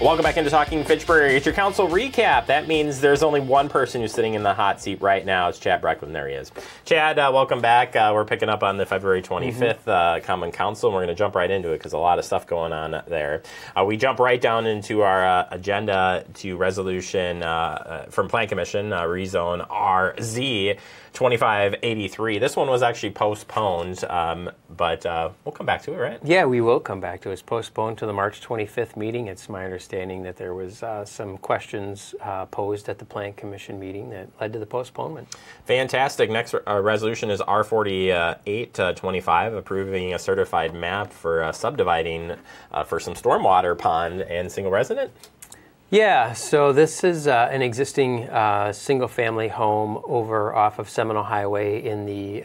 Welcome back into Talking Fitchburg. It's your council recap. That means there's only one person who's sitting in the hot seat right now. It's Chad Brecklin. There he is. Chad, welcome back. We're picking up on the February 25th Common Council, and we're going to jump right into it because a lot of stuff going on there. We jump right down into our agenda to resolution from Plan Commission, rezone RZ 2583. This one was actually postponed, but we'll come back to it, right? Yeah, we will come back to it. It's postponed to the March 25th meeting. It's my understanding that there was some questions posed at the Plan Commission meeting that led to the postponement. Fantastic. Next resolution is R4825, approving a certified map for subdividing for some stormwater pond and single resident. Yeah, so this is an existing single-family home over off of Seminole Highway in the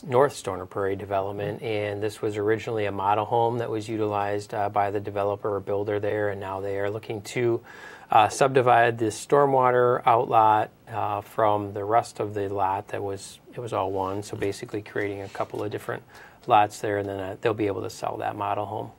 North Stoner Prairie development, and this was originally a model home that was utilized by the developer or builder there, and now they are looking to subdivide this stormwater outlot from the rest of the lot that was all one, so basically creating a couple of different lots there, and then they'll be able to sell that model home.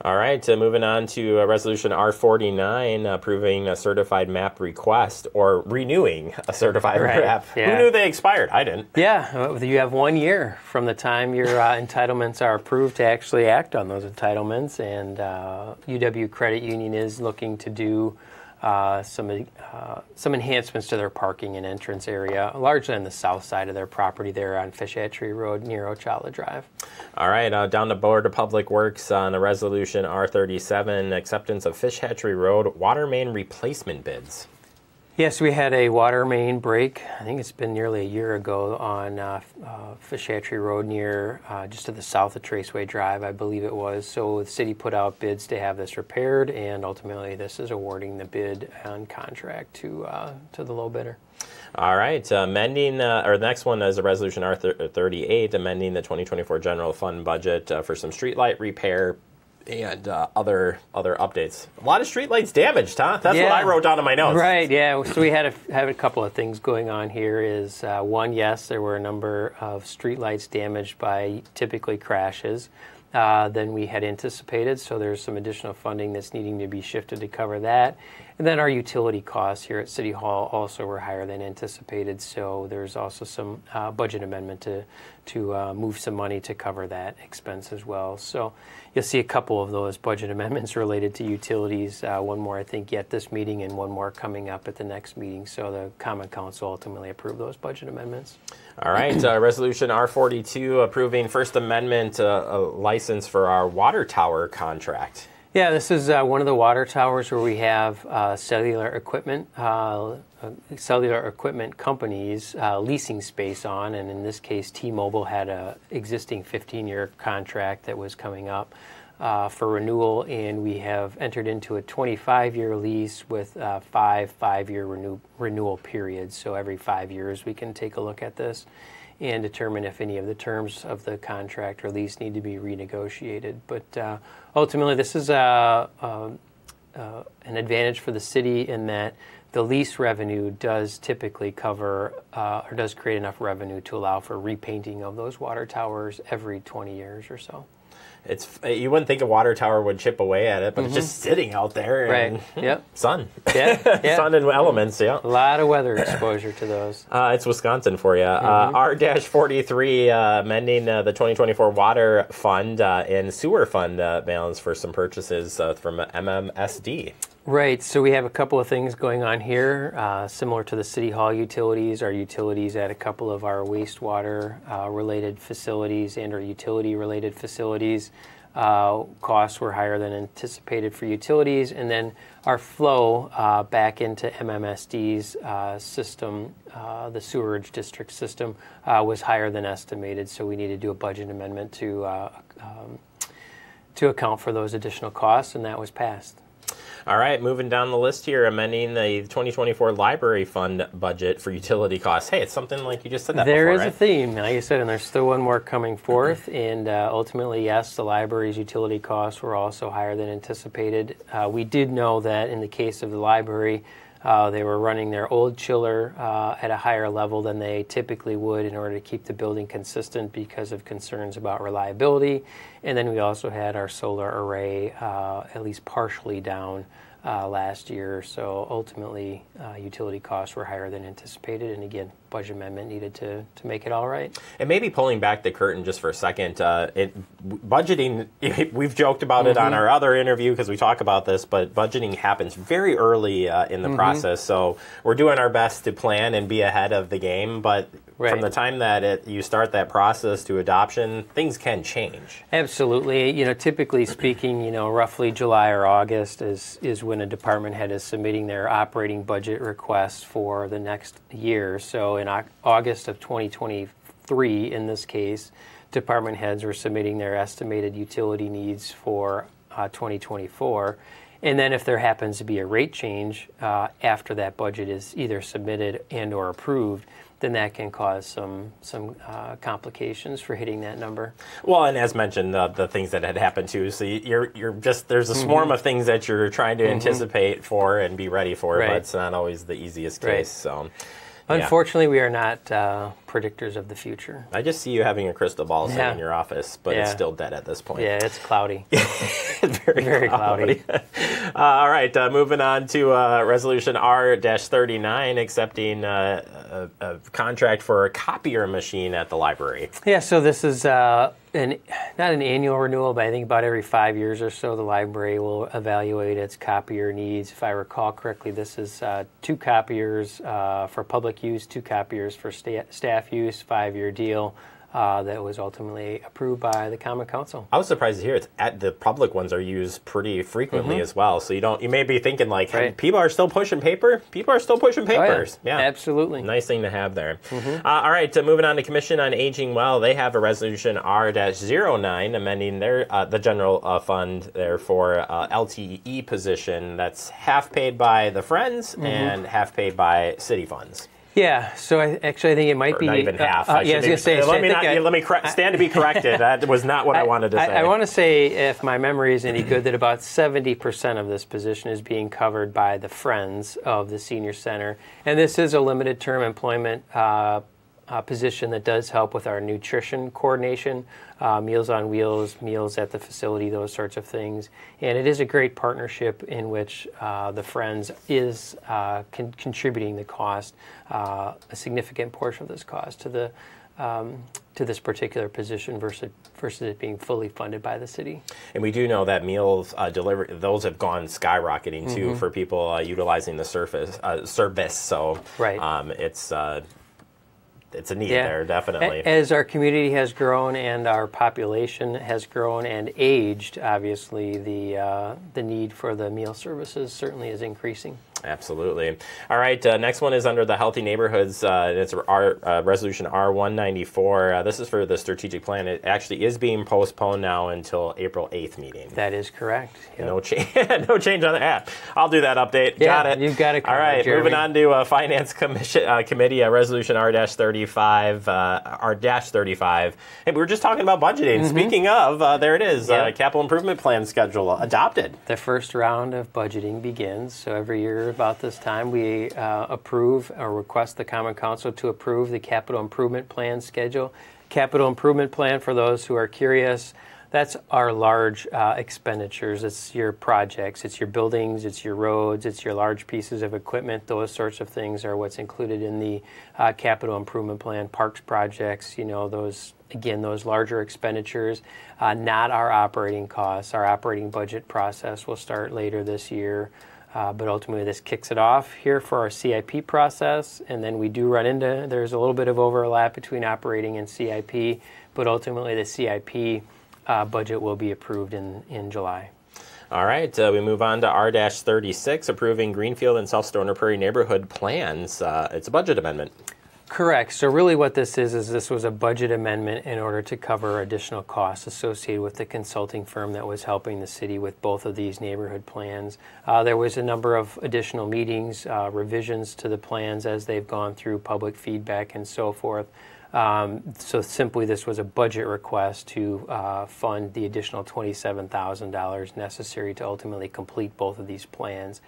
All right, moving on to Resolution R49, approving a certified map request or renewing a certified map. Yeah. Who knew they expired? I didn't. Yeah, you have 1 year from the time your entitlements are approved to actually act on those entitlements, and UW Credit Union is looking to do some enhancements to their parking and entrance area, largely on the south side of their property there on Fish Hatchery Road near Ochala Drive. All right, down to Board of Public Works on a resolution R37, acceptance of Fish Hatchery Road water main replacement bids. Yes, we had a water main break. I think it's been nearly a year ago on Fish Hatchery Road near just to the south of Traceway Drive, I believe it was. So the city put out bids to have this repaired, and ultimately this is awarding the bid on contract to the low bidder. All right, amending, or the next one is a resolution R38, amending the 2024 general fund budget for some streetlight repair and other updates. A lot of streetlights damaged, huh? That's what I wrote down in my notes. Right, yeah. So we had a couple of things going on here. Is one, yes, there were a number of streetlights damaged by typically crashes than we had anticipated. So there's some additional funding that's needing to be shifted to cover that. And then our utility costs here at City Hall also were higher than anticipated. So there's also some budget amendment to move some money to cover that expense as well. So you'll see a couple of those budget amendments related to utilities. One more, I think, yet this meeting, and one more coming up at the next meeting. So the Common Council ultimately approved those budget amendments. All right, resolution R42, approving First Amendment license for our water tower contract. Yeah, this is one of the water towers where we have cellular equipment companies leasing space on, and in this case, T-Mobile had a existing 15-year contract that was coming up for renewal, and we have entered into a 25-year lease with five-year renewal periods. So every 5 years, we can take a look at this and determine if any of the terms of the contract or lease need to be renegotiated. But ultimately, this is an advantage for the city in that the lease revenue does typically cover or does create enough revenue to allow for repainting of those water towers every 20 years or so. You wouldn't think a water tower would chip away at it, but it's just sitting out there. And, sun. Sun and elements, A lot of weather exposure to those. It's Wisconsin for you. R-43, amending the 2024 water fund and sewer fund balance for some purchases from MMSD. Right, so we have a couple of things going on here, similar to the City Hall utilities. Our utilities at a couple of our wastewater related facilities and our utility related facilities. Costs were higher than anticipated for utilities, and then our flow back into MMSD's system, the sewerage district system, was higher than estimated, so we needed to do a budget amendment to account for those additional costs, and that was passed. All right, moving down the list here, amending the 2024 library fund budget for utility costs. Hey, it's something like you just said that there before, is right? a theme, like I said, and there's still one more coming forth. And ultimately, yes, the library's utility costs were also higher than anticipated. We did know that in the case of the library, they were running their old chiller at a higher level than they typically would in order to keep the building consistent because of concerns about reliability. And then we also had our solar array at least partially down last year. So ultimately, utility costs were higher than anticipated. And again, budget amendment needed to make it all right. And maybe pulling back the curtain just for a second, budgeting, we've joked about it on our other interview because we talk about this, but budgeting happens very early in the process. So we're doing our best to plan and be ahead of the game. But from the time that you start that process to adoption, things can change. Absolutely. Typically speaking, roughly July or August is when a department head is submitting their operating budget request for the next year. So in August of 2023, in this case, department heads were submitting their estimated utility needs for 2024. And then if there happens to be a rate change after that budget is either submitted and or approved, then that can cause some complications for hitting that number. Well, and as mentioned, the things that had happened too. So you're just there's a swarm of things that you're trying to anticipate for and be ready for, but it's not always the easiest case. So. Unfortunately, we are not predictors of the future. I just see you having a crystal ball sitting in your office, but it's still dead at this point. Yeah, it's cloudy. It's very cloudy. All right, moving on to Resolution R-39, accepting a contract for a copier machine at the library. Yeah, so this is not an annual renewal, but I think about every 5 years or so the library will evaluate its copier needs. If I recall correctly, this is 2 copiers for public use, 2 copiers for staff use, 5-year deal. That was ultimately approved by the Common Council. I was surprised to hear the public ones are used pretty frequently as well. So you may be thinking like, hey, people are still pushing paper. People are still pushing papers. Oh, yeah, absolutely. Nice thing to have there. All right, moving on to Commission on Aging. Well, they have a resolution R-09 amending their the general fund there for LTE position that's half paid by the Friends and half paid by city funds. Yeah, so I think it might be not even half. I was going to say. Let me stand to be corrected. That was not what I wanted to say. I want to say, if my memory is any good, that about 70% of this position is being covered by the Friends of the Senior Center, and this is a limited term employment position that does help with our nutrition coordination, Meals on Wheels, meals at the facility, those sorts of things. And it is a great partnership in which the Friends is contributing the cost, a significant portion of this cost to this particular position versus it being fully funded by the city. And we do know that meals delivery, those have gone skyrocketing too for people utilizing the service. So it's a need there, definitely. As our community has grown and our population has grown and aged, obviously the need for the meal services certainly is increasing. Absolutely. All right, next one is under the Healthy Neighborhoods. It's Resolution R-194. This is for the strategic plan. It actually is being postponed now until April 8th meeting. That is correct. Yep. No change on the app. I'll do that update. Yeah, got it. You've got it covered, all right, Jeremy. moving on to Finance Committee, Resolution R-35. R-35. Hey, we were just talking about budgeting. Speaking of, there it is. Capital Improvement Plan schedule adopted. The first round of budgeting begins. So every year about this time, we approve or request the Common Council to approve the Capital Improvement Plan schedule. Capital Improvement Plan, for those who are curious, that's our large expenditures. It's your projects, it's your buildings, it's your roads, it's your large pieces of equipment. Those sorts of things are what's included in the Capital Improvement Plan. Parks projects, those larger expenditures, not our operating costs. Our operating budget process will start later this year. But ultimately, this kicks it off here for our CIP process, and then we do run into, there's a little bit of overlap between operating and CIP, but ultimately the CIP budget will be approved in July. All right, we move on to R-36, approving Greenfield and South Stoner Prairie neighborhood plans. It's a budget amendment. Correct. So really what this is this was a budget amendment in order to cover additional costs associated with the consulting firm that was helping the city with both of these neighborhood plans. There was a number of additional meetings, revisions to the plans as they've gone through public feedback and so forth. So simply this was a budget request to fund the additional $27,000 necessary to ultimately complete both of these plans.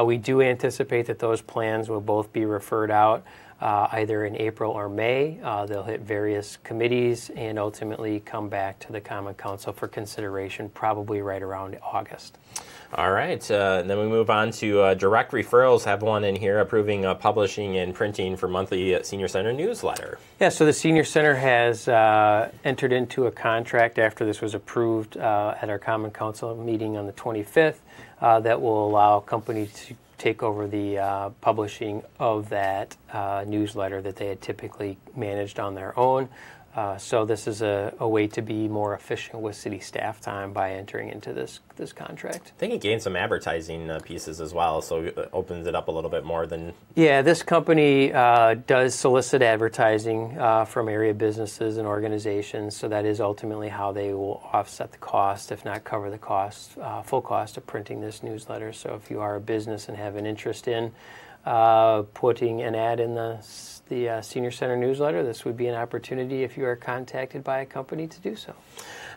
We do anticipate that those plans will both be referred out either in April or May. They'll hit various committees and ultimately come back to the Common Council for consideration, probably right around August. All right, then we move on to direct referrals. Have one in here approving publishing and printing for monthly Senior Center newsletter. Yeah, so the Senior Center has entered into a contract after this was approved at our Common Council meeting on the 25th that will allow companies to take over the publishing of that newsletter that they had typically managed on their own. So this is a way to be more efficient with city staff time by entering into this contract. I think it gained some advertising pieces as well, so it opens it up a little bit more than... Yeah, this company does solicit advertising from area businesses and organizations, so that is ultimately how they will offset the cost, if not cover the cost, full cost of printing this newsletter. So if you are a business and have an interest in putting an ad in the Senior Center newsletter, this would be an opportunity if you are contacted by a company to do so.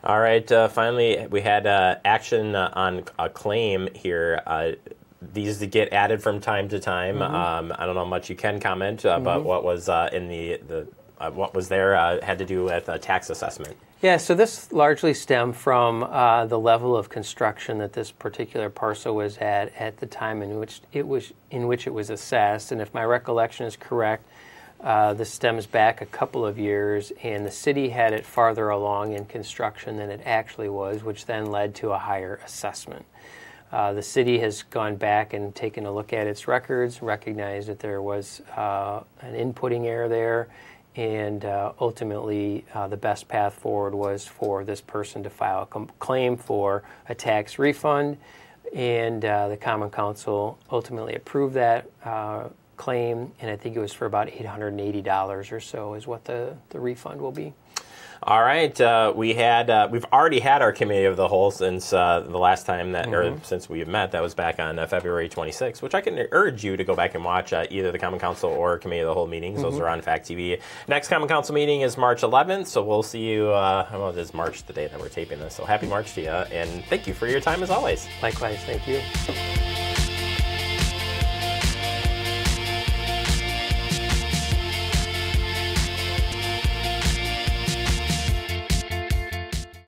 All right, finally, we had action on a claim here. These get added from time to time. I don't know how much you can comment, but what was in what was there had to do with a tax assessment. Yeah, so this largely stemmed from the level of construction that this particular parcel was at the time in which it was assessed. And if my recollection is correct, this stems back a couple of years, and the city had it farther along in construction than it actually was, which then led to a higher assessment. The city has gone back and taken a look at its records, recognized that there was an inputting error there, and ultimately the best path forward was for this person to file a claim for a tax refund, and the Common Council ultimately approved that claim, and I think it was for about $880 or so is what the refund will be. All right, we've already had our committee of the whole since the last time that, or since we've met. That was back on February 26th, which I can urge you to go back and watch either the Common Council or committee of the whole meetings. Those are on Fact TV. Next Common Council meeting is March 11th, so we'll see you. Well, it is March the day that we're taping this. So happy March to you, and thank you for your time as always. Likewise, thank you.